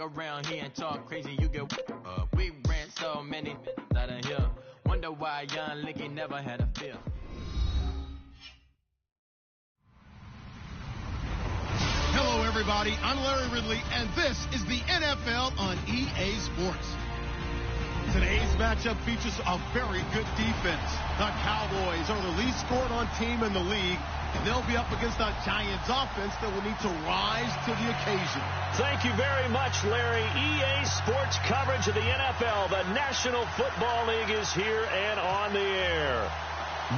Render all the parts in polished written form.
around here and talk crazy, you get we ran so many out of here. Wonder why young Licky never had a fear. Hello, everybody. I'm Larry Ridley, and this is the NFL on EA Sports. Today's matchup features a very good defense. The Cowboys are the least scored on team in the league, and they'll be up against a Giants offense that will need to rise to the occasion. Thank you very much, Larry. EA Sports coverage of the NFL. The National Football League is here and on the air.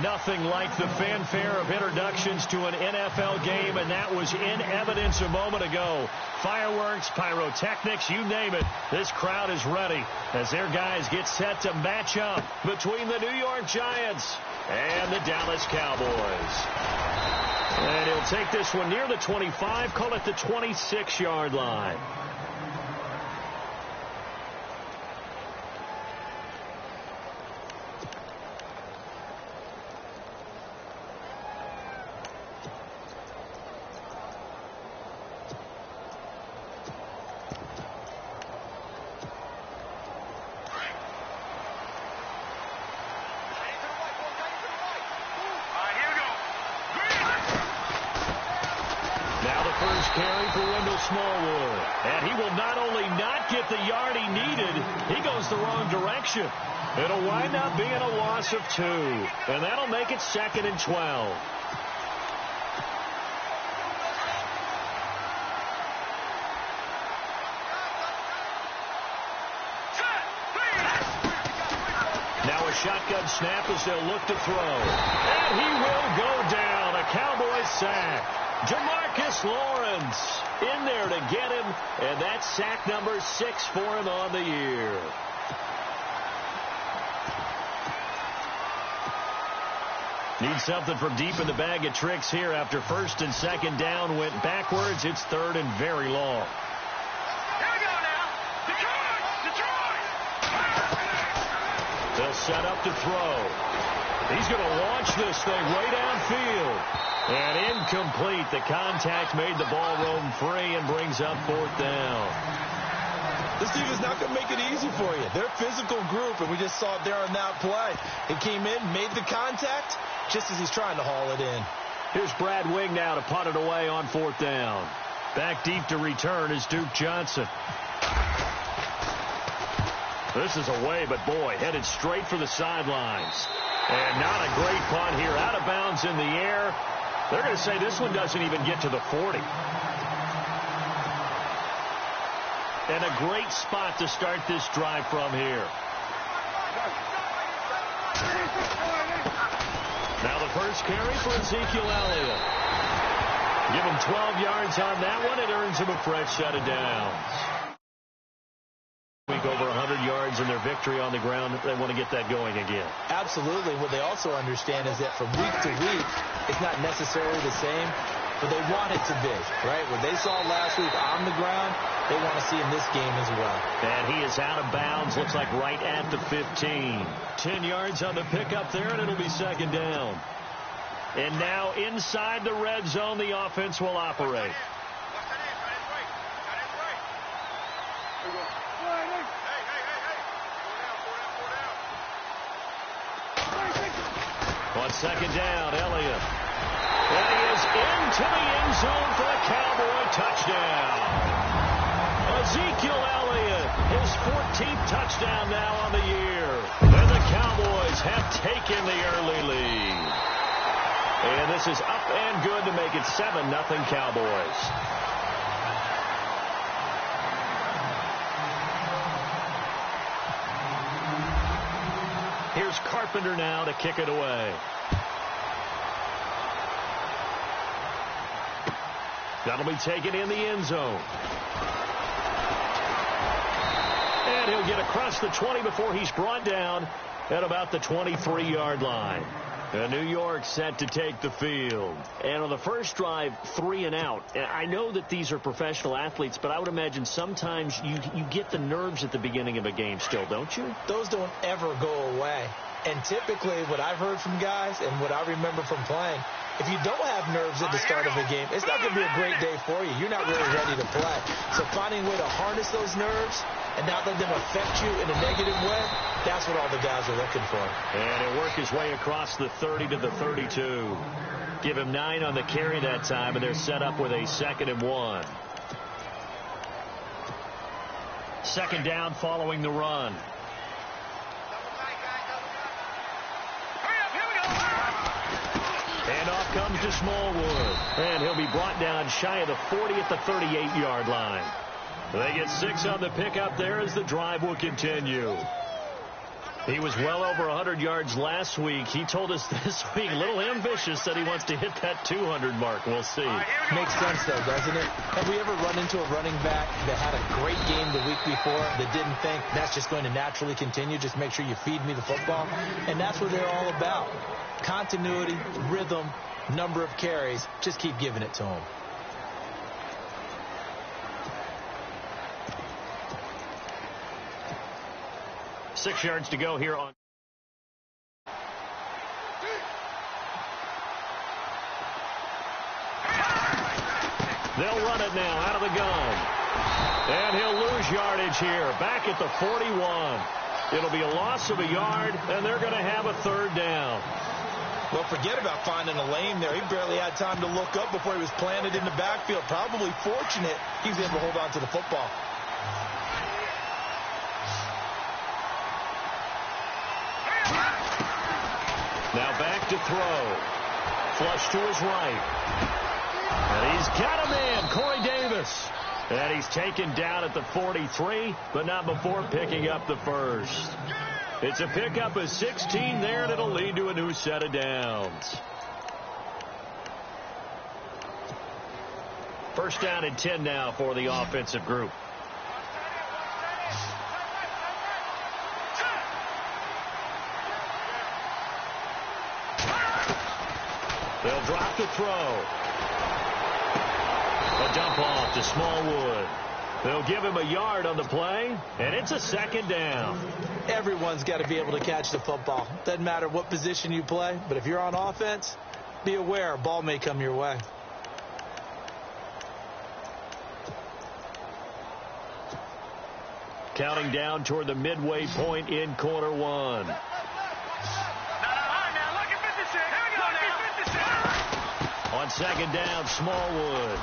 Nothing like the fanfare of introductions to an NFL game, and that was in evidence a moment ago. Fireworks, pyrotechnics, you name it. This crowd is ready as their guys get set to match up between the New York Giants and the Dallas Cowboys. And he'll take this one near the 25, call it the 26-yard line. And he will not only not get the yard he needed, he goes the wrong direction. It'll wind up being a loss of 2, and that'll make it 2nd and 12. Now a shotgun snap as they'll look to throw. And he will go down. A Cowboys sack. Jamarcus Lawrence in there to get him, and that's sack number 6 for him on the year. Need something from deep in the bag of tricks here after 1st and 2nd down went backwards. It's 3rd and very long. Here we go now. Detroit! They'll set up to throw. He's going to launch this thing way downfield. And incomplete. The contact made the ball roam free and brings up 4th down. This team is not going to make it easy for you. They're a physical group, and we just saw it there on that play. He came in, made the contact, just as he's trying to haul it in. Here's Brad Wing now to punt it away on 4th down. Back deep to return is Duke Johnson. This is away, but boy, headed straight for the sidelines. And not a great punt here. Out of bounds in the air. They're going to say this one doesn't even get to the 40. And a great spot to start this drive from here. Now the first carry for Ezekiel Elliott. Give him 12 yards on that one. It earns him a fresh set of downs. Over 100 yards in their victory on the ground. They want to get that going again. Absolutely. What they also understand is that from week to week, it's not necessarily the same, but they want it to be, right? What they saw last week on the ground, they want to see in this game as well. And he is out of bounds. Looks like right at the 15. 10 yards on the pickup there, and it'll be 2nd down. And now inside the red zone, the offense will operate. On 2nd down, Elliott. And he is into the end zone for the Cowboy touchdown. Ezekiel Elliott, his 14th touchdown now on the year. And the Cowboys have taken the early lead. And this is up and good to make it 7-0 Cowboys. Here's Carpenter now to kick it away. That'll be taken in the end zone. And he'll get across the 20 before he's brought down at about the 23-yard line. New York set to take the field. And on the first drive, 3 and out. I know that these are professional athletes, but I would imagine sometimes you get the nerves at the beginning of a game still, don't you? Those don't ever go away. And typically what I've heard from guys and what I remember from playing, if you don't have nerves at the start of a game, it's not going to be a great day for you. You're not really ready to play. So finding a way to harness those nerves and not let them affect you in a negative way, that's what all the guys are looking for. And he'll work his way across the 30 to the 32. Give him 9 on the carry that time, and they're set up with a 2nd and 1. Second down following the run. And off comes to Smallwood. And he'll be brought down shy of the 40 at the 38-yard line. They get 6 on the pickup there as the drive will continue. He was well over 100 yards last week. He told us this week, a little ambitious, that he wants to hit that 200 mark. We'll see. Makes sense, though, doesn't it? Have we ever run into a running back that had a great game the week before that didn't think that's just going to naturally continue? Just make sure you feed me the football. And that's what they're all about. Continuity, rhythm, number of carries. Just keep giving it to him. Six yards to go here on. They'll run it now out of the gun. And he'll lose yardage here. Back at the 41. It'll be a loss of a yard, and they're going to have a 3rd down. Well, forget about finding a lane there. He barely had time to look up before he was planted in the backfield. Probably fortunate he was able to hold on to the football. Now back to throw. Flush to his right. And he's got a man, Corey Davis. And he's taken down at the 43, but not before picking up the first. It's a pickup of 16 there, and it'll lead to a new set of downs. First down and 10 now for the offensive group. They'll drop the throw. A dump off to Smallwood. They'll give him a yard on the play, and it's a 2nd down. Everyone's got to be able to catch the football. Doesn't matter what position you play, but if you're on offense, be aware a ball may come your way. Counting down toward the midway point in quarter 1. On 2nd down, Smallwood.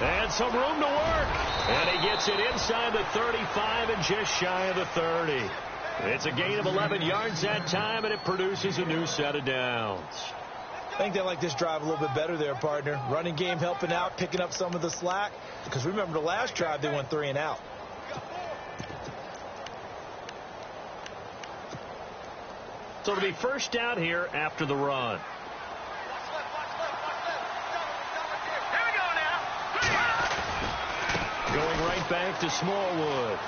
And some room to work. And he gets it inside the 35 and just shy of the 30. It's a gain of 11 yards that time, and it produces a new set of downs. I think they like this drive a little bit better there, partner. Running game helping out, picking up some of the slack. Because remember the last drive, they went 3 and out. So it'll be first down here after the run. Going right back to Smallwood.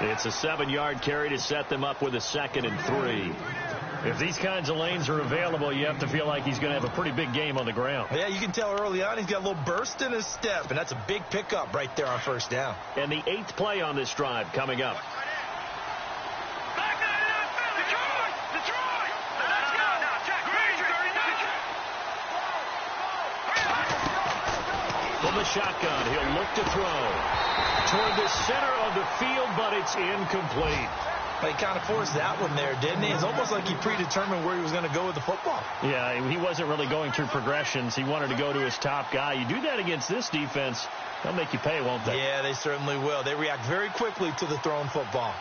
It's a 7-yard carry to set them up with a 2nd and 3. If these kinds of lanes are available, you have to feel like he's going to have a pretty big game on the ground. Yeah, you can tell early on he's got a little burst in his step, and that's a big pickup right there on first down. And the 8th play on this drive coming up. From the shotgun, he'll look to throw toward the center of the field, but it's incomplete. He kind of forced that one there, didn't he? It's almost like he predetermined where he was going to go with the football. Yeah, he wasn't really going through progressions. He wanted to go to his top guy. You do that against this defense, they'll make you pay, won't they? Yeah, they certainly will. They react very quickly to the thrown football.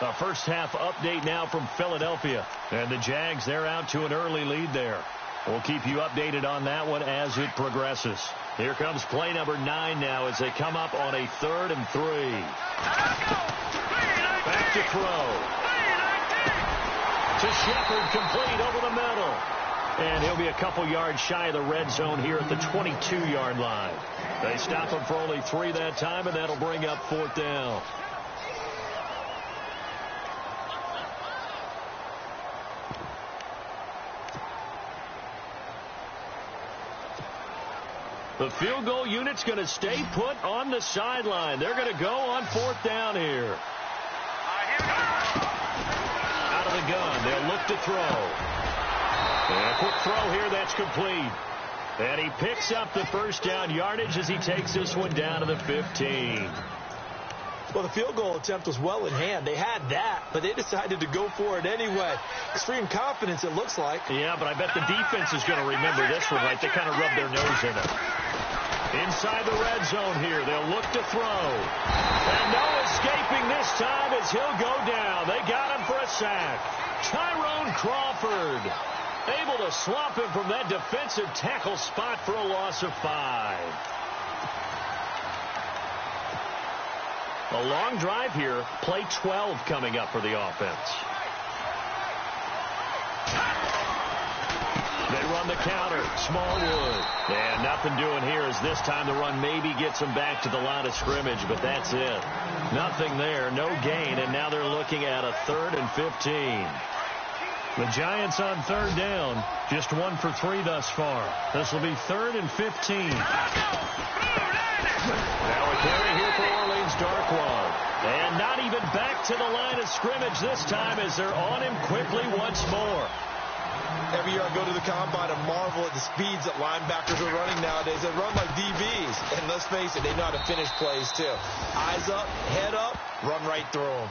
A first half update now from Philadelphia. And the Jags, they're out to an early lead there. We'll keep you updated on that one as it progresses. Here comes play number 9 now as they come up on a 3rd and 3. Back to throw. To Shepard, complete over the middle. And he'll be a couple yards shy of the red zone here at the 22-yard line. They stop him for only 3 that time, and that'll bring up 4th down. The field goal unit's going to stay put on the sideline. They're going to go on 4th down here. Out of the gun. They'll look to throw. And a quick throw here. That's complete. And he picks up the 1st down yardage as he takes this one down to the 15. Well, the field goal attempt was well in hand. They had that, but they decided to go for it anyway. Extreme confidence, it looks like. Yeah, but I bet the defense is going to remember this one, right? They kind of rubbed their nose in it. Inside the red zone here. They'll look to throw. And no escaping this time as he'll go down. They got him for a sack. Tyrone Crawford able to swap him from that defensive tackle spot for a loss of 5. A long drive here. Play 12 coming up for the offense. They run the counter. Smallwood. And nothing doing here as this time the run maybe gets them back to the line of scrimmage, but that's it. Nothing there. No gain, and now they're looking at a 3rd and 15. The Giants on 3rd down. Just 1 for 3 thus far. This will be 3rd and 15. Now a carry here for Orleans Darkwan. And not even back to the line of scrimmage this time as they're on him quickly once more. Every year I go to the combine and marvel at the speeds that linebackers are running nowadays. They run like DBs. And let's face it, they know how to finish plays too. Eyes up, head up, run right through them.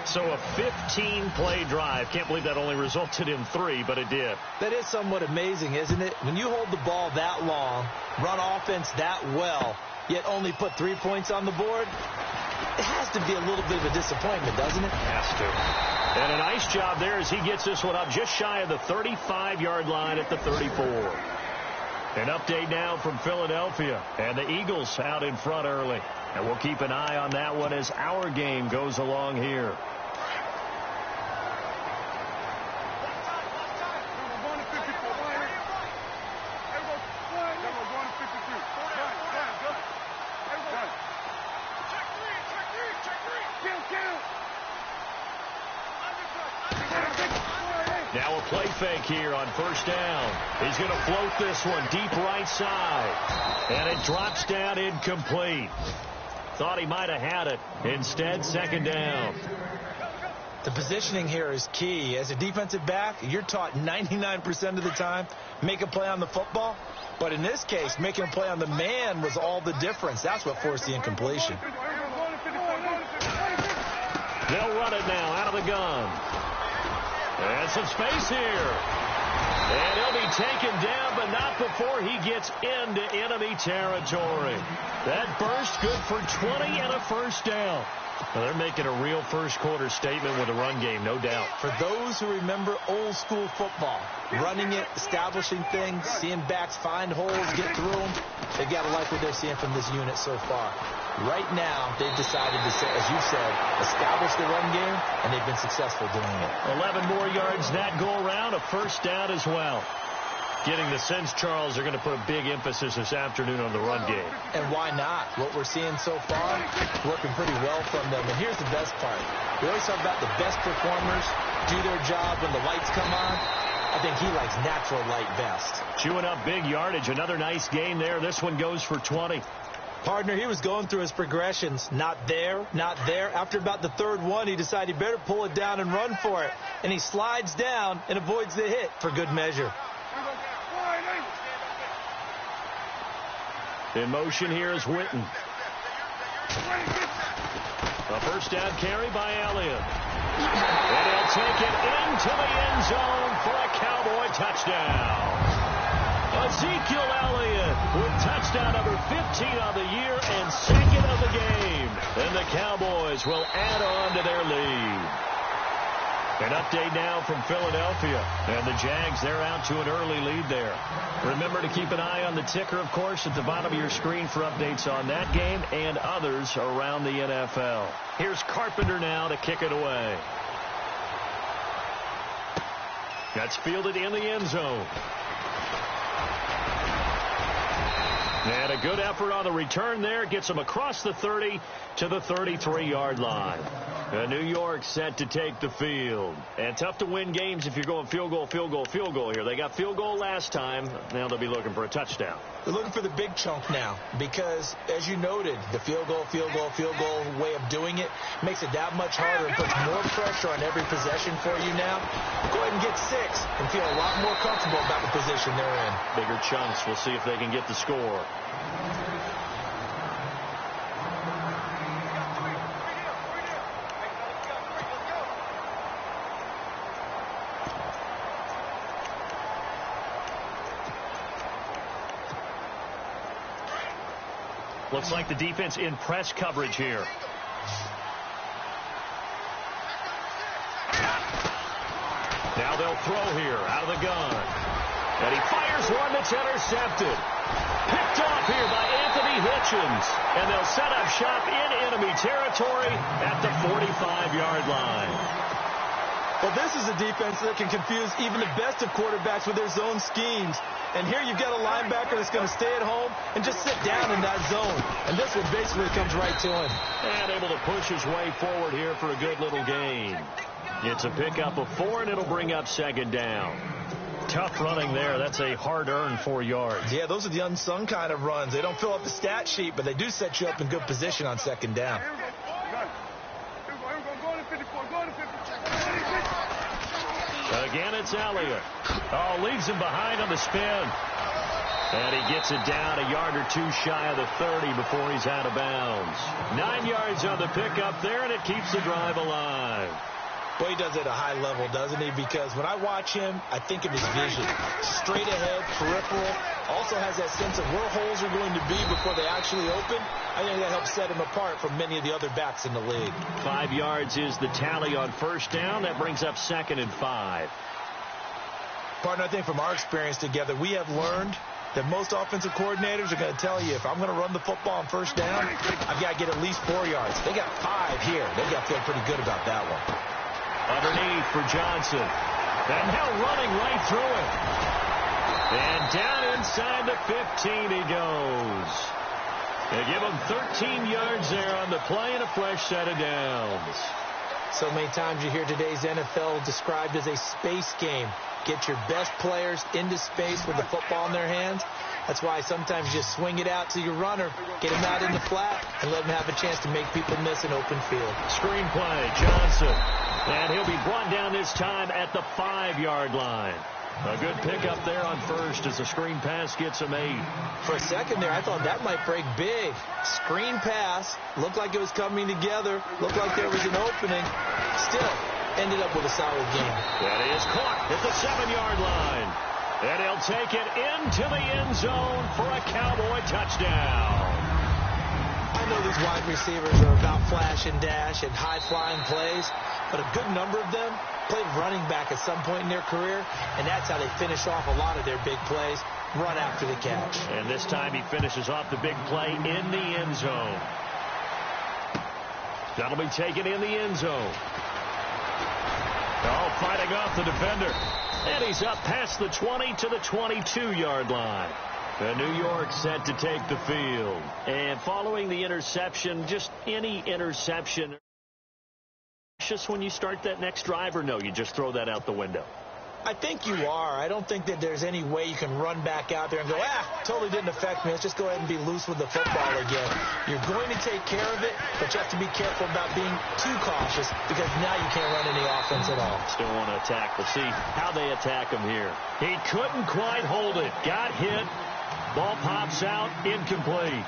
So a 15-play drive. Can't believe that only resulted in 3, but it did. That is somewhat amazing, isn't it? When you hold the ball that long, run offense that well, yet only put 3 points on the board, it has to be a little bit of a disappointment, doesn't it? Has to. And a nice job there as he gets this one up just shy of the 35-yard line at the 34. An update now from Philadelphia. And the Eagles out in front early. And we'll keep an eye on that one as our game goes along here. Now a play fake here on 1st down. He's going to float this one deep right side. And it drops down incomplete. Thought he might have had it. Instead, 2nd down. The positioning here is key. As a defensive back, you're taught 99% of the time, make a play on the football. But in this case, making a play on the man was all the difference. That's what forced the incompletion. They'll run it now out of the gun. And some space here. And he'll be taken down, but not before he gets into enemy territory. That burst good for 20 and a 1st down. Well, they're making a real first-quarter statement with a run game, no doubt. For those who remember old-school football, running it, establishing things, seeing backs find holes, get through them, they've got to like what they're seeing from this unit so far. Right now, they've decided to, as you said, establish the run game, and they've been successful doing it. 11 more yards that go around, a 1st down as well. Getting the sense, Charles, they're going to put a big emphasis this afternoon on the run game. And why not? What we're seeing so far, working pretty well from them. And here's the best part. We always talk about the best performers do their job when the lights come on. I think he likes natural light best. Chewing up big yardage. Another nice gain there. This one goes for 20. Partner, he was going through his progressions. Not there, not there. After about the 3rd one, he decided he better pull it down and run for it. And he slides down and avoids the hit for good measure. In motion here is Witten. A 1st down carry by Elliott. And he'll take it into the end zone for a Cowboy touchdown. Ezekiel Elliott with touchdown number 15 on the year and 2nd of the game. And the Cowboys will add on to their lead. An update now from Philadelphia. And the Jags, they're out to an early lead there. Remember to keep an eye on the ticker, of course, at the bottom of your screen for updates on that game and others around the NFL. Here's Carpenter now to kick it away. That's fielded in the end zone. And a good effort on the return there. Gets them across the 30 to the 33-yard line. New York set to take the field. And tough to win games if you're going field goal, field goal, field goal here. They got field goal last time. Now they'll be looking for a touchdown. They're looking for the big chunk now because, as you noted, the field goal way of doing it makes it that much harder and puts more pressure on every possession for you now. Go ahead and get 6 and feel a lot more comfortable about the position they're in. Bigger chunks. We'll see if they can get the score. Looks like the defense in press coverage here. Now they'll throw here out of the gun. And he fires one that's intercepted. Picked off here by Anthony Hitchens. And they'll set up shop in enemy territory at the 45-yard line. Well, this is a defense that can confuse even the best of quarterbacks with their zone schemes. And here you've got a linebacker that's going to stay at home and just sit down in that zone. And this one basically comes right to him. And able to push his way forward here for a good little gain. It's a pickup of 4, and it'll bring up second down. Tough running there. That's a hard-earned 4 yards. Yeah, those are the unsung kind of runs. They don't fill up the stat sheet, but they do set you up in good position on second down. Again, it's Elliott. Oh, leaves him behind on the spin. And he gets it down a yard or 2 shy of the 30 before he's out of bounds. 9 yards on the pickup there, and it keeps the drive alive. Well, he does it at a high level, doesn't he? Because when I watch him, I think of his vision. Straight ahead, peripheral. Also has that sense of where holes are going to be before they actually open. I think that helps set him apart from many of the other backs in the league. 5 yards is the tally on first down. That brings up 2nd and 5. Partner, I think from our experience together, we have learned that most offensive coordinators are going to tell you, if I'm going to run the football on first down, I've got to get at least 4 yards. They got 5 here. They've got to feel pretty good about that one. Underneath for Johnson. And now running right through it. And down inside the 15 he goes. They give him 13 yards there on the play and a fresh set of downs. So many times you hear today's NFL described as a space game. Get your best players into space with the football in their hands. That's why sometimes you just swing it out to your runner, get him out in the flat, and let him have a chance to make people miss an open field. Screen play, Johnson. And he'll be brought down this time at the 5-yard line. A good pickup there on first as the screen pass gets him 8. For a second there, I thought that might break big. Screen pass, looked like it was coming together, looked like there was an opening. Still, ended up with a solid game. That is caught at the 7-yard line. And he'll take it into the end zone for a Cowboy touchdown. I know these wide receivers are about flash and dash and high-flying plays, but a good number of them played running back at some point in their career, and that's how they finish off a lot of their big plays, run after the catch. And this time he finishes off the big play in the end zone. That'll be taken in the end zone. Oh, fighting off the defender. And he's up past the 20 to the 22-yard line. The New York set to take the field. And following the interception, just any interception. Just when you start that next drive, or no, you just throw that out the window? I think you are. I don't think that there's any way you can run back out there and go, totally didn't affect me. Let's just go ahead and be loose with the football again. You're going to take care of it, but you have to be careful about being too cautious because now you can't run any offense at all. Still want to attack. We'll see how they attack him here. He couldn't quite hold it. Got hit. Ball pops out. Incomplete.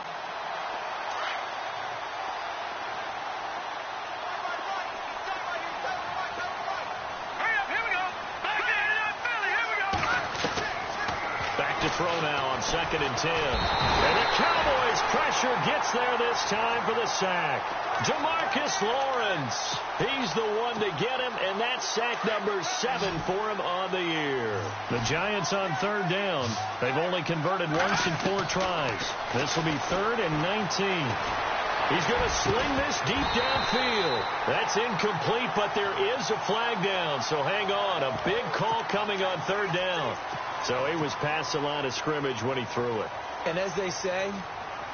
To throw now on 2nd and 10. And the Cowboys pressure gets there this time for the sack. DeMarcus Lawrence. He's the one to get him, and that's sack number 7 for him on the year. The Giants on 3rd down. They've only converted once in 4 tries. This will be 3rd and 19. He's going to sling this deep downfield. That's incomplete, but there is a flag down, so hang on. A big call coming on 3rd down. So he was past the line of scrimmage when he threw it. And as they say,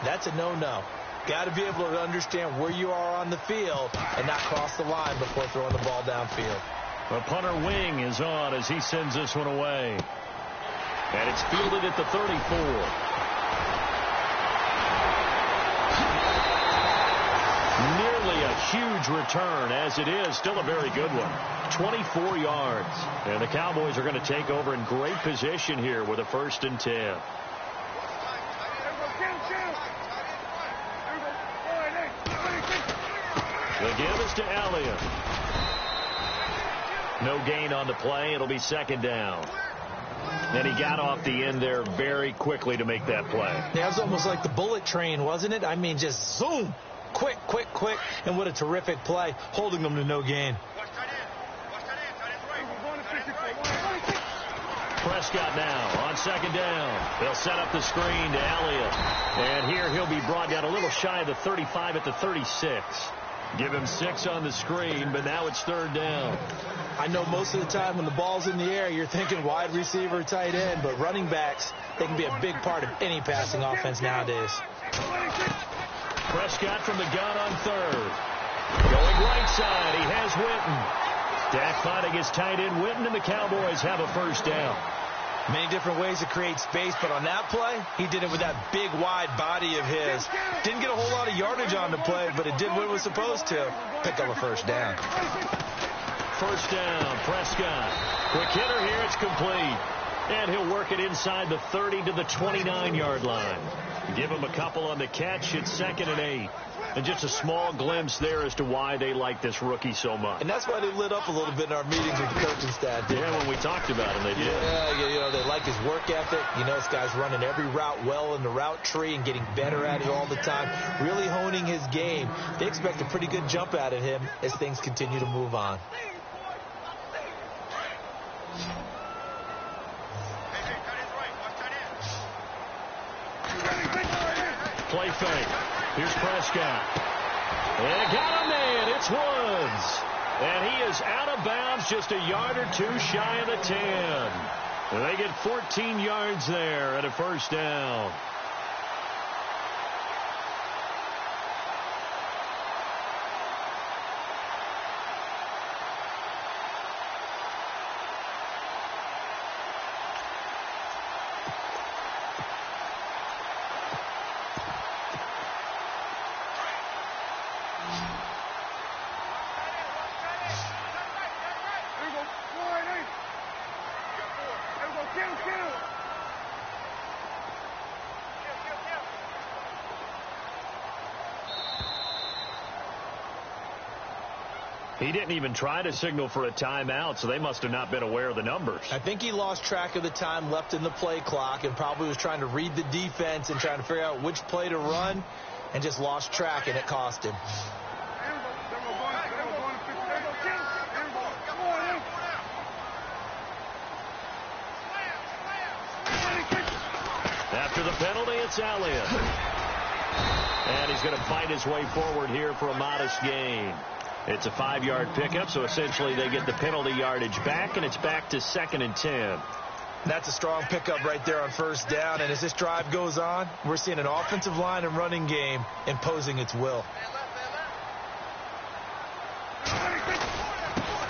that's a no-no. Got to be able to understand where you are on the field and not cross the line before throwing the ball downfield. The punter wing is on as he sends this one away. And it's fielded at the 34. Nearly a huge return, as it is. Still a very good one. 24 yards. And the Cowboys are going to take over in great position here with a 1st and 10. The give is to Elliott. No gain on the play. It'll be 2nd down. And he got off the end there very quickly to make that play. Yeah, it was almost like the bullet train, wasn't it? I mean, just zoom. Quick, quick, quick. And what a terrific play, holding them to no gain. Prescott now on 2nd down. They'll set up the screen to Elliott. And here he'll be brought down a little shy of the 35 at the 36. Give him 6 on the screen, but now it's 3rd down. I know most of the time when the ball's in the air, you're thinking wide receiver, tight end, but running backs, they can be a big part of any passing offense nowadays. Prescott from the gun on 3rd. Going right side, he has Witten. Dak finding his tight end Witten, and the Cowboys have a 1st down. Many different ways to create space, but on that play, he did it with that big, wide body of his. Didn't get a whole lot of yardage on the play, but it did what it was supposed to. Pick up a 1st down. 1st down, Prescott. Quick hitter here, it's complete. And he'll work it inside the 30 to the 29-yard line. Give him a couple on the catch. It's 2nd and 8. And just a small glimpse there as to why they like this rookie so much. And that's why they lit up a little bit in our meetings with the coaching staff. Yeah, when we talked about him, they did. Yeah, you know, they like his work ethic. You know, this guy's running every route well in the route tree and getting better at it all the time, really honing his game. They expect a pretty good jump out of him as things continue to move on. Play fake. Here's Prescott. And got him there. It's Woods. And he is out of bounds just a yard or 2 shy of the 10. And they get 14 yards there and a 1st down. He didn't even try to signal for a timeout, so they must have not been aware of the numbers. I think he lost track of the time left in the play clock and probably was trying to read the defense and trying to figure out which play to run and just lost track, and it cost him. After the penalty, it's Elliott. And he's going to fight his way forward here for a modest gain. It's a 5-yard pickup, so essentially they get the penalty yardage back, and it's back to 2nd and 10. That's a strong pickup right there on 1st down, and as this drive goes on, we're seeing an offensive line and running game imposing its will.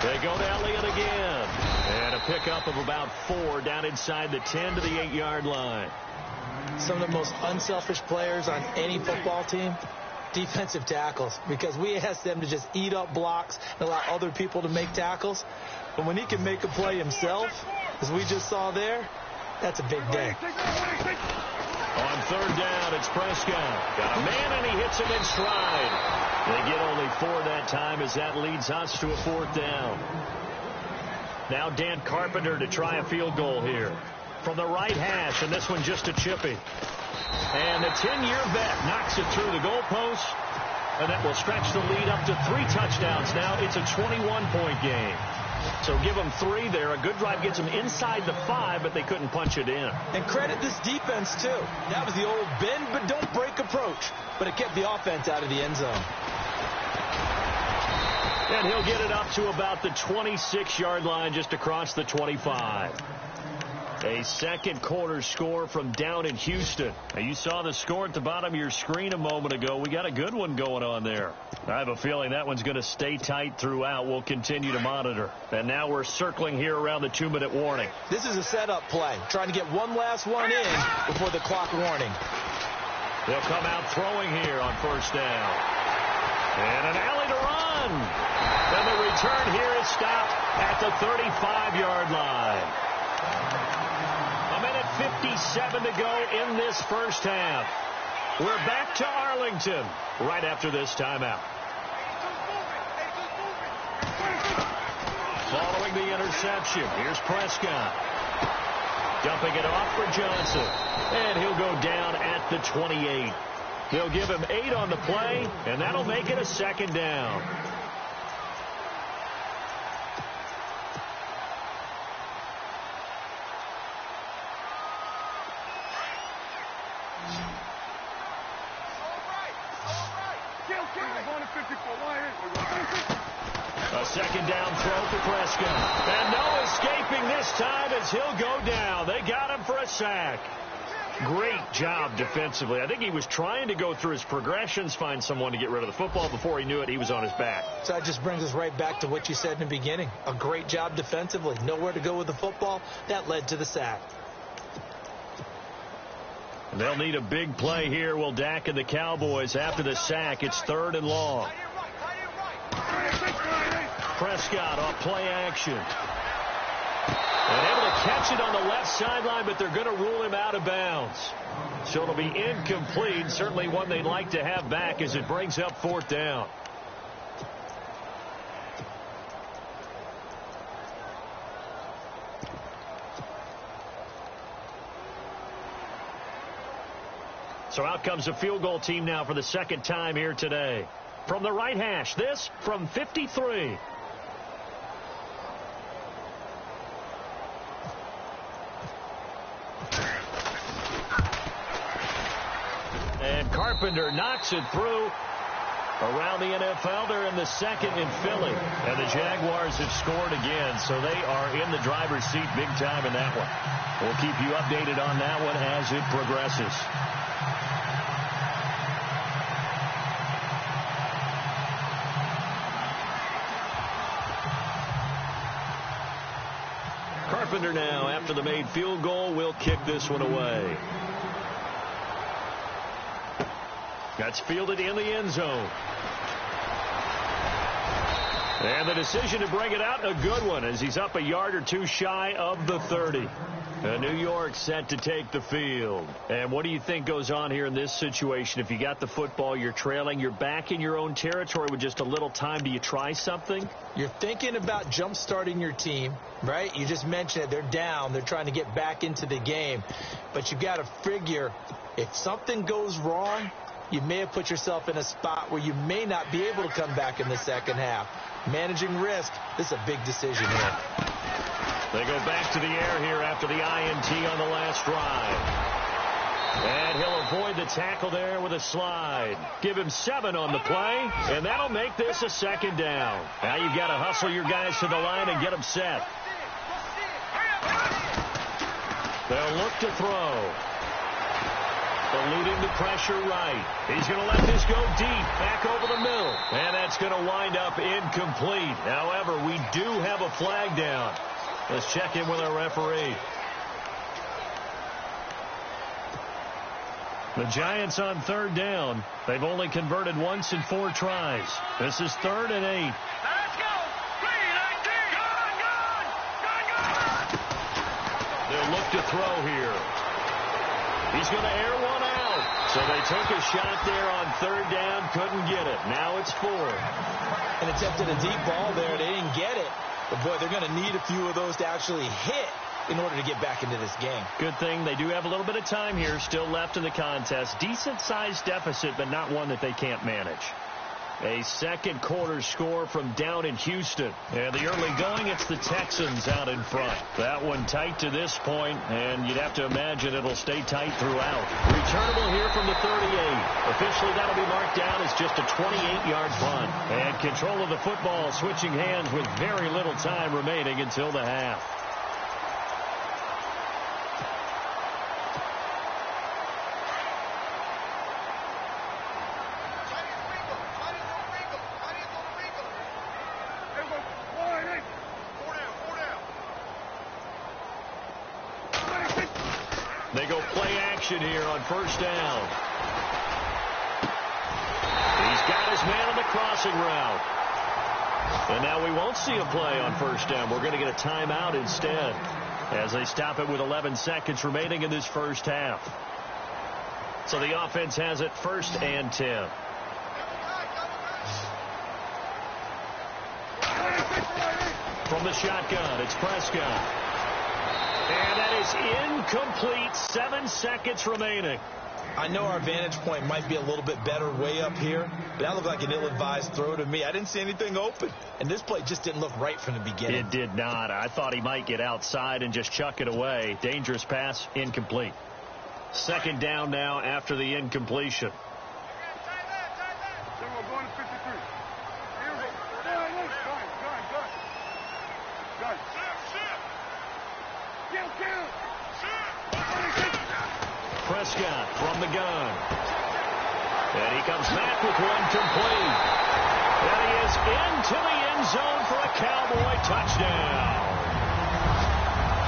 They go to Elliott again. And a pickup of about 4 down inside the 10 to the 8-yard line. Some of the most unselfish players on any football team, defensive tackles, because we ask them to just eat up blocks and allow other people to make tackles. But when he can make a play himself, as we just saw there, that's a big day. On 3rd down, it's Prescott. Got a man, and he hits him in stride. They get only 4 that time as that leads us to a 4th down. Now Dan Carpenter to try a field goal here. From the right hash, and this one just a chippy. And the 10-year vet knocks it through the goalpost, and that will stretch the lead up to 3 touchdowns. Now it's a 21-point game. So give them 3 there. A good drive gets them inside the 5, but they couldn't punch it in. And credit this defense, too. That was the old bend but don't break approach, but it kept the offense out of the end zone. And he'll get it up to about the 26-yard line just across the 25. A second quarter score from down in Houston. Now, you saw the score at the bottom of your screen a moment ago. We got a good one going on there. I have a feeling that one's going to stay tight throughout. We'll continue to monitor. And now we're circling here around the 2-minute warning. This is a setup play, trying to get one last one in before the clock warning. They'll come out throwing here on first down. And an alley to run. And the return here is stopped at the 35-yard line. 1:57 to go in this first half. We're back to Arlington right after this timeout. Following the interception, here's Prescott. Dumping it off for Johnson. And he'll go down at the 28. They'll give him 8 on the play, and that'll make it a second down. A second down throw for Prescott. And no escaping this time as he'll go down. They got him for a sack. Great job defensively. I think he was trying to go through his progressions, find someone to get rid of the football. Before he knew it, he was on his back. So that just brings us right back to what you said in the beginning. A great job defensively. Nowhere to go with the football. That led to the sack. They'll need a big play here. Will Dak and the Cowboys after the sack. It's 3rd and long. Prescott off play action. And able to catch it on the left sideline, but they're going to rule him out of bounds. So it'll be incomplete. Certainly one they'd like to have back as it brings up 4th down. So out comes a field goal team now for the second time here today. From the right hash, this from 53. And Carpenter knocks it through. Around the NFL, they're in the second in Philly. And the Jaguars have scored again, so they are in the driver's seat big time in that one. We'll keep you updated on that one as it progresses. Carpenter now, after the made field goal, will kick this one away. That's fielded in the end zone. And the decision to bring it out, a good one, as he's up a yard or two shy of the 30. New York set to take the field. And what do you think goes on here in this situation? If you got the football, you're trailing, you're back in your own territory with just a little time. Do you try something? You're thinking about jump-starting your team, right? You just mentioned it. They're down. They're trying to get back into the game. But you've got to figure, if something goes wrong, you may have put yourself in a spot where you may not be able to come back in the second half. Managing risk, this is a big decision here. They go back to the air here after the INT on the last drive. And he'll avoid the tackle there with a slide. Give him 7 on the play, and that'll make this a second down. Now you've got to hustle your guys to the line and get them set. They'll look to throw. Eluding the pressure right. He's going to let this go deep, back over the middle. And that's going to wind up incomplete. However, we do have a flag down. Let's check in with our referee. The Giants on 3rd down. They've only converted once in 4 tries. This is 3rd and 8. Let's go. 3-19. They'll look to throw here. He's going to air one out. So they took a shot there on 3rd down, couldn't get it. Now it's 4th. And attempted a deep ball there. They didn't get it. But, boy, they're going to need a few of those to actually hit in order to get back into this game. Good thing they do have a little bit of time here still left in the contest. Decent-sized deficit, but not one that they can't manage. A second quarter score from down in Houston. And the early going, it's the Texans out in front. That one tight to this point, and you'd have to imagine it'll stay tight throughout. Returnable here from the 38. Officially, that'll be marked down as just a 28-yard punt. And control of the football switching hands with very little time remaining until the half. They go play action here on first down. He's got his man on the crossing route. And now we won't see a play on first down. We're going to get a timeout instead as they stop it with 11 seconds remaining in this first half. So the offense has it 1st and 10. From the shotgun, it's Prescott. And that is incomplete. 7 seconds remaining. I know our vantage point might be a little bit better way up here, but that looked like an ill-advised throw to me. I didn't see anything open, and this play just didn't look right from the beginning. It did not. I thought he might get outside and just chuck it away. Dangerous pass, incomplete. 2nd down now after the incompletion. Prescott from the gun. And he comes back with one complete. And he is into the end zone for a Cowboy touchdown.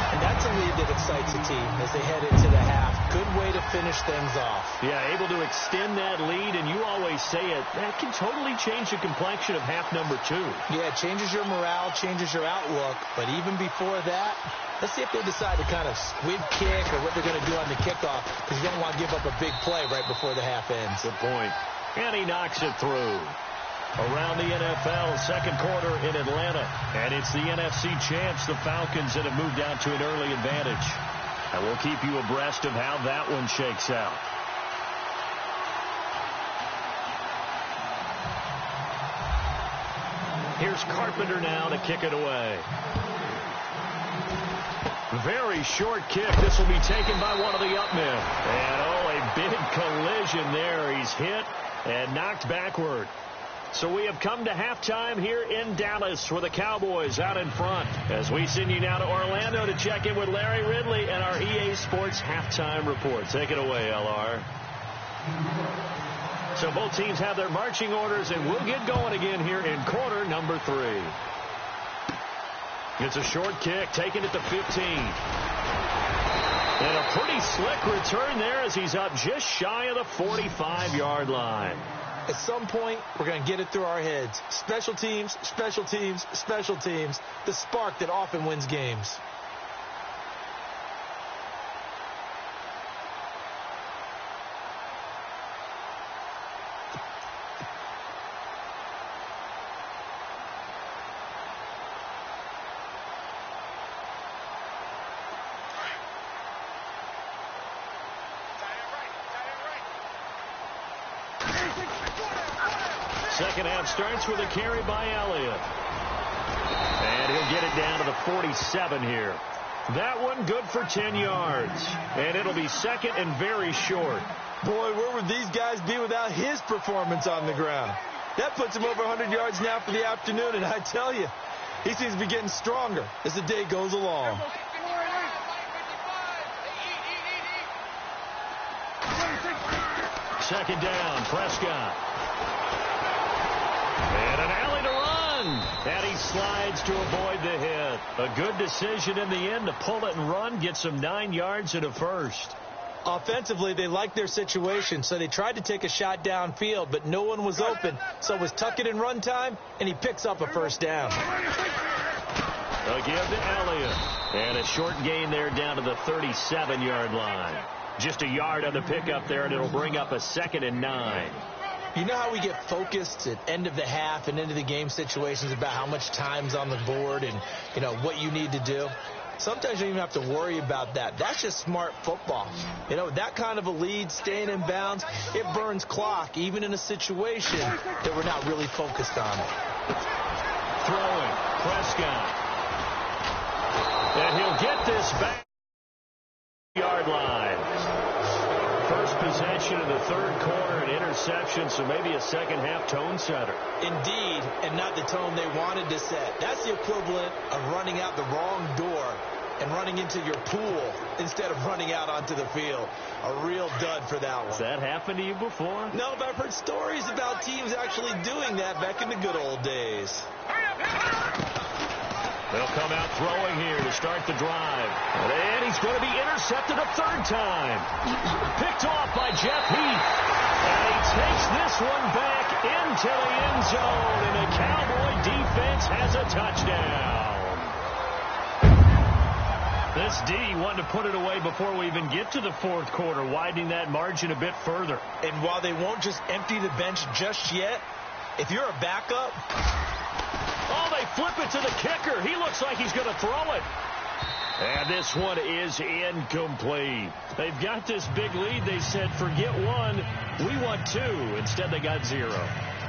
And that's a lead that excites a team as they head into the half. Good way to finish things off. Yeah, able to extend that lead, and you always say it, that can totally change the complexion of half number 2. Yeah, it changes your morale, changes your outlook. But even before that, let's see if they decide to kind of squib kick or what they're going to do on the kickoff, because you don't want to give up a big play right before the half ends. Good point. And he knocks it through. Around the NFL, second quarter in Atlanta. And it's the NFC champs, the Falcons, that have moved out to an early advantage. And we'll keep you abreast of how that one shakes out. Here's Carpenter now to kick it away. Very short kick. This will be taken by one of the up men. And, a big collision there. He's hit and knocked backward. So we have come to halftime here in Dallas with the Cowboys out in front. As we send you now to Orlando to check in with Larry Ridley and our EA Sports halftime report. Take it away, LR. So both teams have their marching orders, and we'll get going again here in quarter number 3. It's a short kick, taken at the 15. And a pretty slick return there as he's up just shy of the 45-yard line. At some point, we're going to get it through our heads. Special teams, special teams, special teams. The spark that often wins games. Second half starts with a carry by Elliott. And he'll get it down to the 47 here. That one good for 10 yards. And it'll be second and very short. Boy, where would these guys be without his performance on the ground? That puts him over 100 yards now for the afternoon, and I tell you, he seems to be getting stronger as the day goes along. Second down, Prescott. And an alley to run. And he slides to avoid the hit. A good decision in the end to pull it and run, get some 9 yards and a first. Offensively, they liked their situation, so they tried to take a shot downfield, but no one was open. So it was tuck it in run time, and he picks up a first down. A give to Elliott. And a short gain there down to the 37-yard line. Just a yard on the pickup there, and it'll bring up a 2nd and 9. You know how we get focused at end of the half and into the game situations about how much time's on the board and, what you need to do? Sometimes you don't even have to worry about that. That's just smart football. That kind of a lead, staying in bounds, it burns clock, even in a situation that we're not really focused on it. Throwing, Prescott. And he'll get this back. Yard line. First possession of the third quarter, an interception, so maybe a second half tone setter. Indeed, and not the tone they wanted to set. That's the equivalent of running out the wrong door and running into your pool instead of running out onto the field. A real dud for that one. Has that happened to you before? No, but I've heard stories about teams actually doing that back in the good old days. They'll come out throwing here to start the drive. And he's going to be intercepted a third time. Picked off by Jeff Heath. And he takes this one back into the end zone. And the Cowboy defense has a touchdown. This D wanted to put it away before we even get to the fourth quarter, widening that margin a bit further. And while they won't just empty the bench just yet, if you're a backup... Oh, they flip it to the kicker. He looks like he's going to throw it. And this one is incomplete. They've got this big lead. They said, forget one. We want two. Instead, they got zero.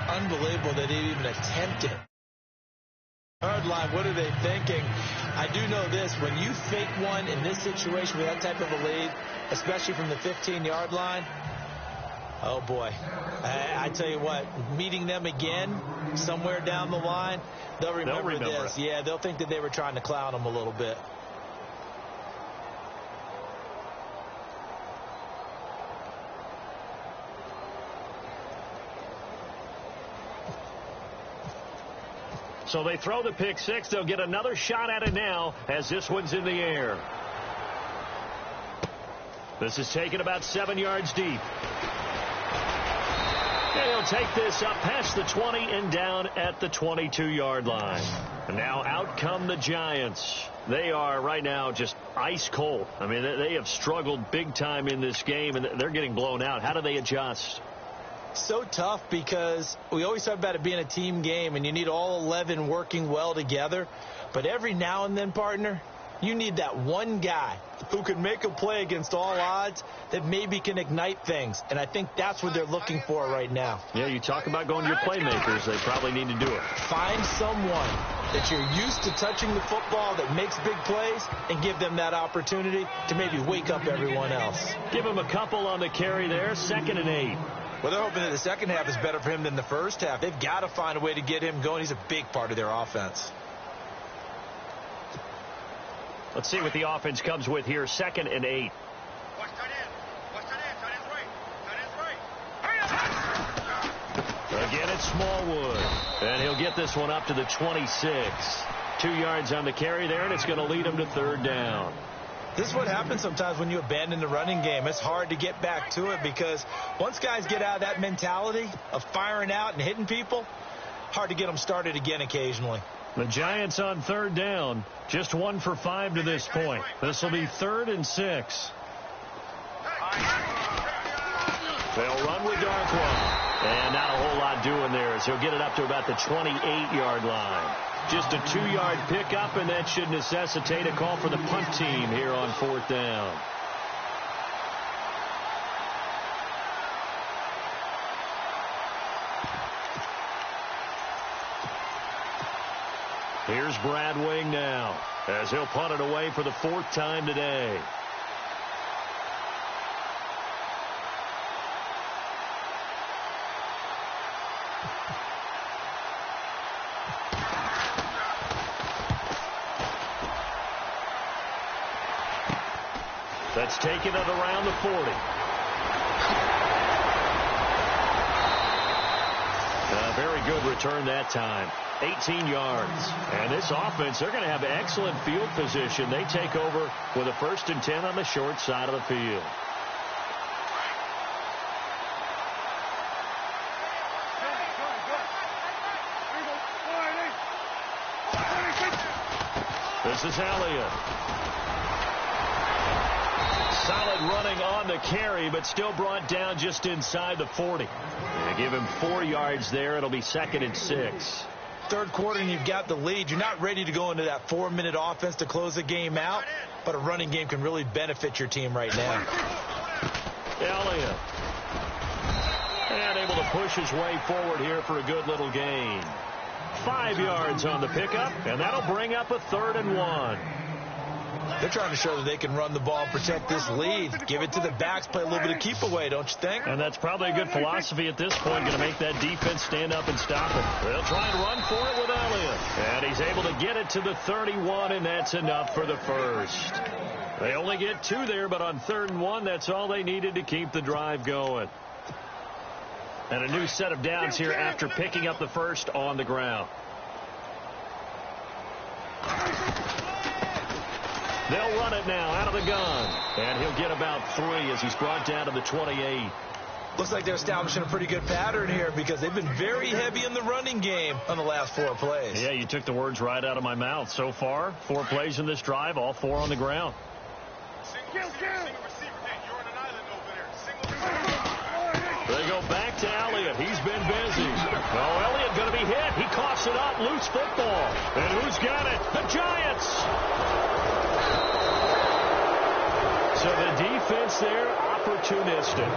Unbelievable that they even attempted. Hard line, what are they thinking? I do know this. When you fake one in this situation with that type of a lead, especially from the 15-yard line, oh, boy. I tell you what, meeting them again somewhere down the line, they'll remember this. Yeah, they'll think that they were trying to clown them a little bit. So they throw the pick six. They'll get another shot at it now as this one's in the air. This is taken about 7 yards deep. And he'll take this up past the 20 and down at the 22-yard line. And now out come the Giants. They are right now just ice cold. I mean, they have struggled big time in this game, and they're getting blown out. How do they adjust? So tough because we always talk about it being a team game, and you need all 11 working well together. But every now and then, partner, you need that one guy who can make a play against all odds that maybe can ignite things. And I think that's what they're looking for right now. Yeah, you talk about going to your playmakers. They probably need to do it. Find someone that you're used to touching the football that makes big plays and give them that opportunity to maybe wake up everyone else. Give him a couple on the carry there, 2nd and 8. Well, they're hoping that the second half is better for him than the first half. They've got to find a way to get him going. He's a big part of their offense. Let's see what the offense comes with here, 2nd and 8. Again, it's Smallwood. And he'll get this one up to the 26. 2 yards on the carry there, and it's going to lead him to 3rd down. This is what happens sometimes when you abandon the running game. It's hard to get back to it because once guys get out of that mentality of firing out and hitting people, hard to get them started again occasionally. The Giants on 3rd down, just 1 for 5 to this point. This will be 3rd and 6. They'll run with Darkwa. And not a whole lot doing there as he'll get it up to about the 28-yard line. Just a 2-yard pickup, and that should necessitate a call for the punt team here on 4th down. Here's Brad Wing now as he'll punt it away for the 4th time today. That's taken it around the 40. A very good return that time. 18 yards. And this offense, they're going to have excellent field position. They take over with a 1st and 10 on the short side of the field. This is Elliott. Solid running on the carry, but still brought down just inside the 40. They give him 4 yards there. It'll be 2nd and 6. 3rd quarter and you've got the lead. You're not ready to go into that 4-minute offense to close the game out, but a running game can really benefit your team right now. Elliott. And able to push his way forward here for a good little gain. 5 yards on the pickup, and that'll bring up a 3rd and 1. They're trying to show that they can run the ball and protect this lead. Give it to the backs, play a little bit of keep away, don't you think? And that's probably a good philosophy at this point, going to make that defense stand up and stop it. They'll try and run for it with Elliott. And he's able to get it to the 31, and that's enough for the 1st. They only get 2 there, but on 3rd and 1, that's all they needed to keep the drive going. And a new set of downs here after picking up the 1st on the ground. They'll run it now out of the gun. And he'll get about 3 as he's brought down to the 28. Looks like they're establishing a pretty good pattern here because they've been very heavy in the running game on the last 4 plays. Yeah, you took the words right out of my mouth. So far, 4 plays in this drive, all 4 on the ground. They go back to Elliott. He's been busy. Oh, Elliott going to be hit. He coughs it up. Loose football. And who's got it? The Giants. So the defense there, opportunistic.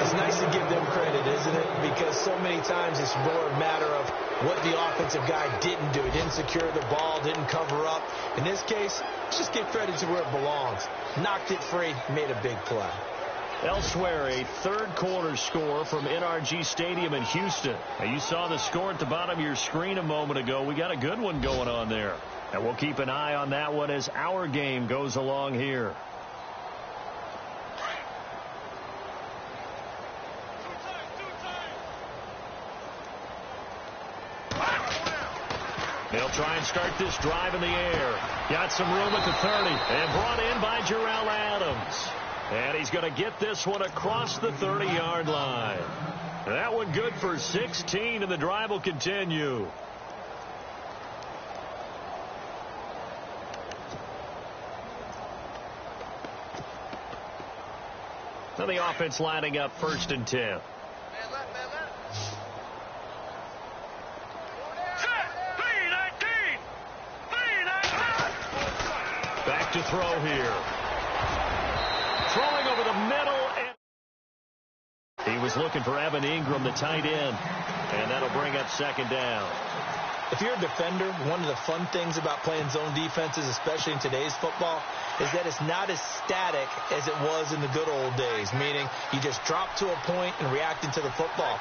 It's nice to give them credit, isn't it? Because so many times it's more a matter of what the offensive guy didn't do. He didn't secure the ball, didn't cover up. In this case, let's just give credit to where it belongs. Knocked it free, made a big play. Elsewhere, a third-quarter score from NRG Stadium in Houston. Now, you saw the score at the bottom of your screen a moment ago. We got a good one going on there. And we'll keep an eye on that one as our game goes along here. They'll try and start this drive in the air. Got some room at the 30 and brought in by Jarrell Adams. And he's going to get this one across the 30-yard line. That one good for 16, and the drive will continue. Now the offense lining up 1st and 10. Back to throw here. Throwing over the middle. And he was looking for Evan Ingram, the tight end. And that'll bring up 2nd down. If you're a defender, one of the fun things about playing zone defenses, especially in today's football, is that it's not as static as it was in the good old days, meaning you just drop to a point and react into the football.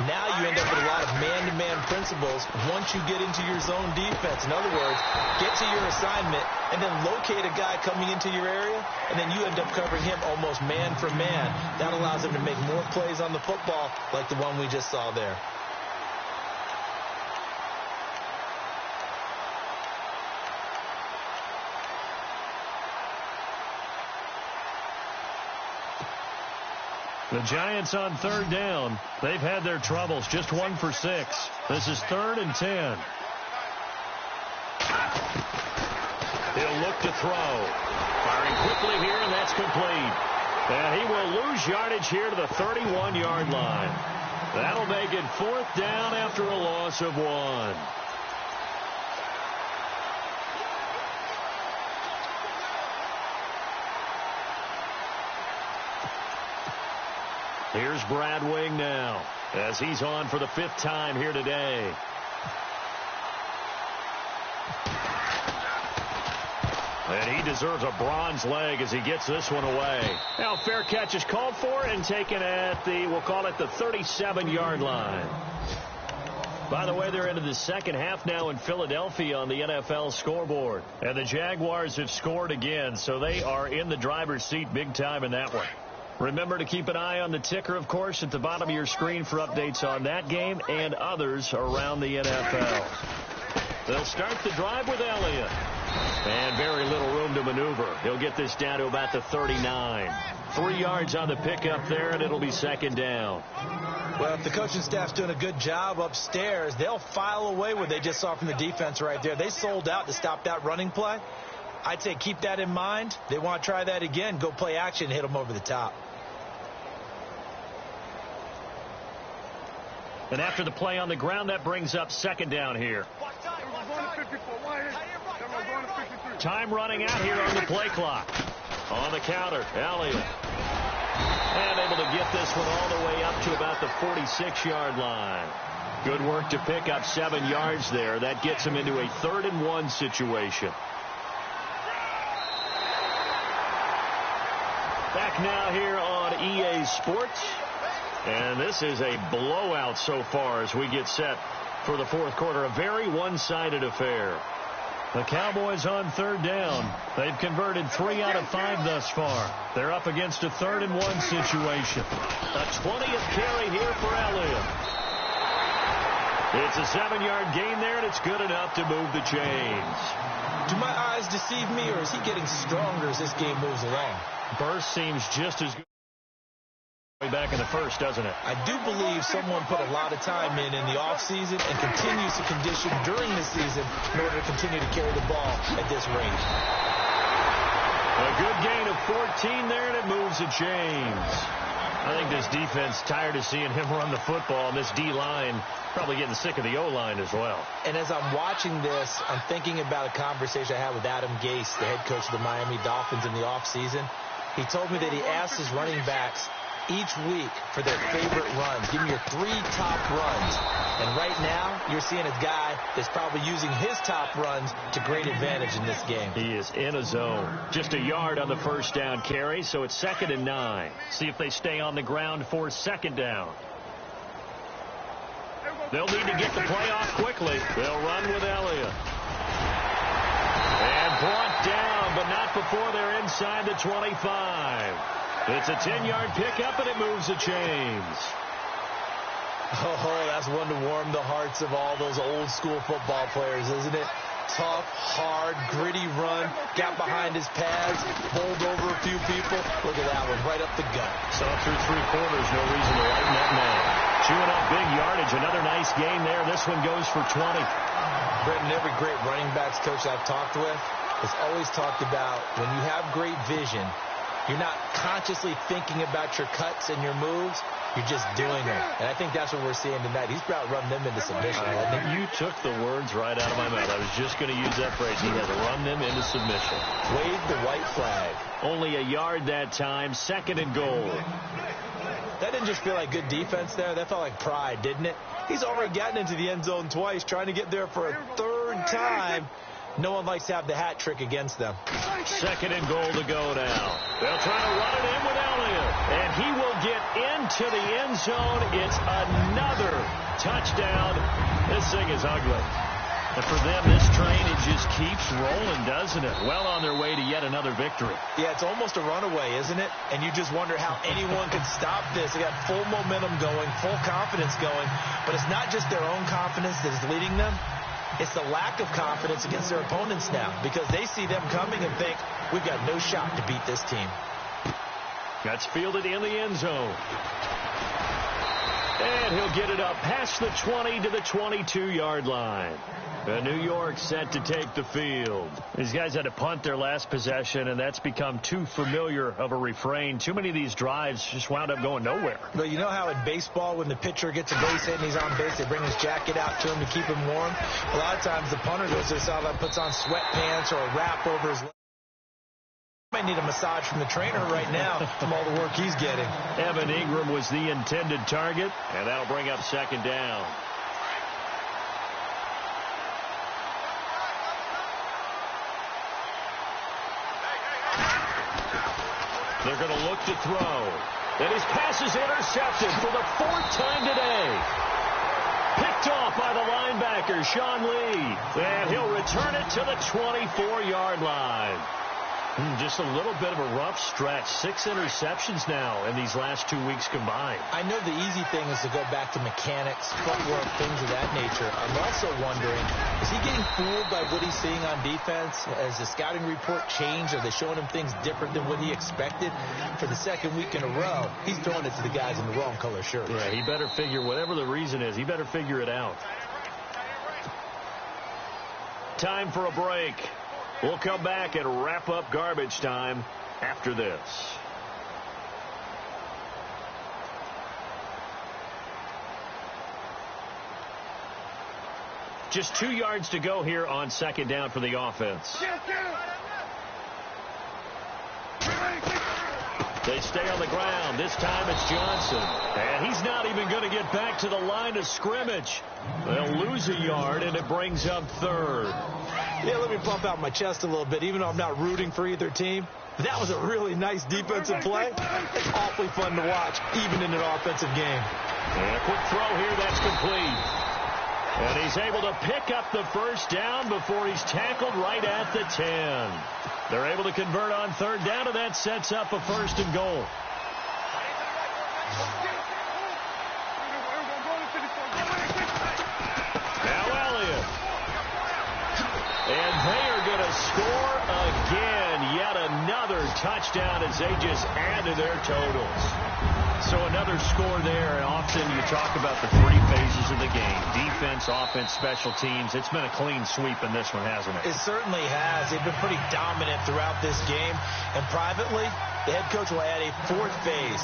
Now you end up with a lot of man-to-man principles once you get into your zone defense. In other words, get to your assignment and then locate a guy coming into your area, and then you end up covering him almost man for man. That allows him to make more plays on the football like the one we just saw there. The Giants on 3rd down. They've had their troubles. Just 1 for 6. This is 3rd and 10. He'll look to throw. Firing quickly here, and that's complete. And he will lose yardage here to the 31-yard line. That'll make it 4th down after a loss of 1. Here's Brad Wing now as he's on for the 5th time here today. And he deserves a bronze leg as he gets this one away. Now fair catch is called for and taken at the, we'll call it the 37-yard line. By the way, they're into the second half now in Philadelphia on the NFL scoreboard. And the Jaguars have scored again, so they are in the driver's seat big time in that one. Remember to keep an eye on the ticker, of course, at the bottom of your screen for updates on that game and others around the NFL. They'll start the drive with Elliott. And very little room to maneuver. He'll get this down to about the 39. 3 yards on the pickup there, and it'll be 2nd down. Well, if the coaching staff's doing a good job upstairs, they'll file away what they just saw from the defense right there. They sold out to stop that running play. I'd say keep that in mind. They want to try that again. Go play action and hit them over the top. And after the play on the ground, that brings up 2nd down here. Time running out here on the play clock. On the counter, Elliott. And able to get this one all the way up to about the 46-yard line. Good work to pick up 7 yards there. That gets him into a 3rd and 1 situation. Back now here on EA Sports. And this is a blowout so far as we get set for the 4th quarter. A very one-sided affair. The Cowboys on 3rd down. They've converted 3 out of 5 thus far. They're up against a 3rd and 1 situation. A 20th carry here for Elliott. It's a 7-yard gain there, and it's good enough to move the chains. Do my eyes deceive me, or is he getting stronger as this game moves along? Burst seems just as good back in the first, doesn't it? I do believe someone put a lot of time in the offseason and continues to condition during the season in order to continue to carry the ball at this rate. A good gain of 14 there, and it moves the chains. I think this defense tired of seeing him run the football, and this D-line probably getting sick of the O-line as well. And as I'm watching this, I'm thinking about a conversation I had with Adam Gase, the head coach of the Miami Dolphins, in the offseason. He told me that he asked his running backs each week for their favorite runs. Give me your 3 top runs. And right now, you're seeing a guy that's probably using his top runs to great advantage in this game. He is in a zone. Just a yard on the first down carry, so it's 2nd and 9. See if they stay on the ground for 2nd down. They'll need to get the play off quickly. They'll run with Elliott. And brought down, but not before they're inside the 25. It's a 10-yard pickup, and it moves the chains. Oh, that's one to warm the hearts of all those old-school football players, isn't it? Tough, hard, gritty run, got behind his pads, bowled over a few people. Look at that one, right up the gut. Saw through 3 quarters, no reason to lighten that man. Chewing up big yardage, another nice gain there. This one goes for 20. Brenton, every great running backs coach I've talked with has always talked about when you have great vision, you're not consciously thinking about your cuts and your moves. You're just doing them. And I think that's what we're seeing tonight. He's about run them into submission. I think you took the words right out of my mouth. I was just going to use that phrase. He has run them into submission. Wave the white flag. Only a yard that time. 2nd and goal. That didn't just feel like good defense there. That felt like pride, didn't it? He's already gotten into the end zone twice, trying to get there for a 3rd time. No one likes to have the hat trick against them. 2nd and goal to go now. They'll try to run it in with Elliott. And he will get into the end zone. It's another touchdown. This thing is ugly. And for them, this train, it just keeps rolling, doesn't it? Well on their way to yet another victory. Yeah, it's almost a runaway, isn't it? And you just wonder how anyone could stop this. They got full momentum going, full confidence going. But it's not just their own confidence that is leading them. It's the lack of confidence against their opponents now, because they see them coming and think, we've got no shot to beat this team. That's fielded in the end zone. And he'll get it up past the 20 to the 22-yard line. New York set to take the field. These guys had to punt their last possession, and that's become too familiar of a refrain. Too many of these drives just wound up going nowhere. But you know how in baseball, when the pitcher gets a base hit and he's on base, they bring his jacket out to him to keep him warm? A lot of times the punter goes to the sideline, puts on sweatpants or a wrap over his leg. Might need a massage from the trainer right now from all the work he's getting. Evan Ingram was the intended target, and that'll bring up 2nd down. They're going to look to throw. And his pass is intercepted for the 4th time today. Picked off by the linebacker, Sean Lee. And he'll return it to the 24-yard line. Just a little bit of a rough stretch. 6 interceptions now in these last 2 weeks combined. I know the easy thing is to go back to mechanics, footwork, things of that nature. I'm also wondering, is he getting fooled by what he's seeing on defense? Has the scouting report changed? Are they showing him things different than what he expected? For the 2nd week in a row, he's throwing it to the guys in the wrong color shirts. Yeah, he better figure, whatever the reason is, he better figure it out. Time for a break. We'll come back and wrap up garbage time after this. Just 2 yards to go here on 2nd down for the offense. They stay on the ground. This time it's Johnson. And he's not even going to get back to the line of scrimmage. They'll lose a yard, and it brings up 3rd. Yeah, let me pump out my chest a little bit, even though I'm not rooting for either team. That was a really nice defensive play. It's awfully fun to watch, even in an offensive game. And a quick throw here, that's complete. And he's able to pick up the 1st down before he's tackled right at the 10. They're able to convert on 3rd down, and that sets up a 1st and goal. touchdown as they just add to their totals. So another score there, and often you talk about the three phases of the game: defense, offense, special teams. It's been a clean sweep in this one, hasn't it? It certainly has. They've been pretty dominant throughout this game. And privately, the head coach will add a fourth phase.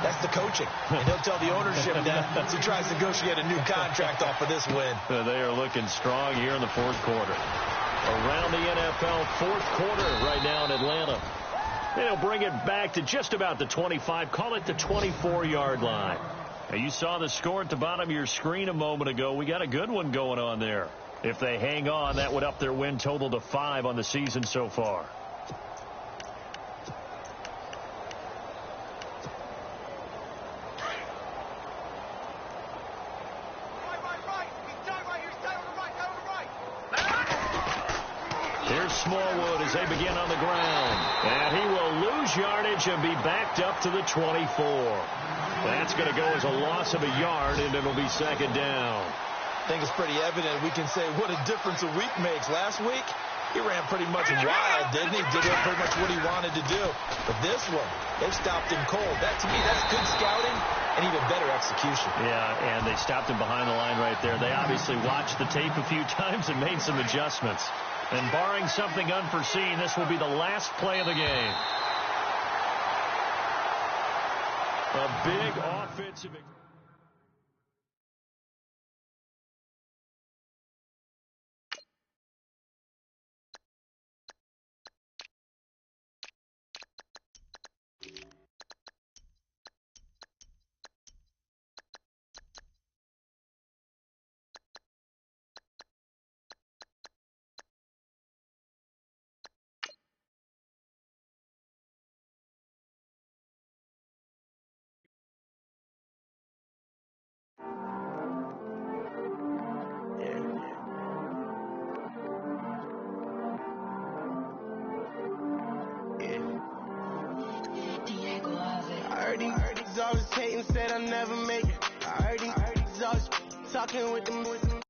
That's the coaching. And he'll tell the ownership that as he tries to negotiate a new contract off of this win. They are looking strong here in the fourth quarter. Around the NFL fourth quarter right now in Atlanta. They'll bring it back to just about the 25. Call it the 24-yard line. Now, you saw the score at the bottom of your screen a moment ago. We got a good one going on there. If they hang on, that would up their win total to 5 on the season so far. Smallwood as they begin on the ground. And he will lose yardage and be backed up to the 24. That's going to go as a loss of a yard, and it'll be second down. I think it's pretty evident. We can say what a difference a week makes. Last week, he ran pretty much wild, didn't he? Did pretty much what he wanted to do. But this one, they stopped him cold. That, to me, that's good scouting and even better execution. Yeah, and they stopped him behind the line right there. They obviously watched the tape a few times and made some adjustments. And barring something unforeseen, this will be the last play of the game. A big offensive... I heard he's always hating, said I'll never make it. I heard he's always talking with them.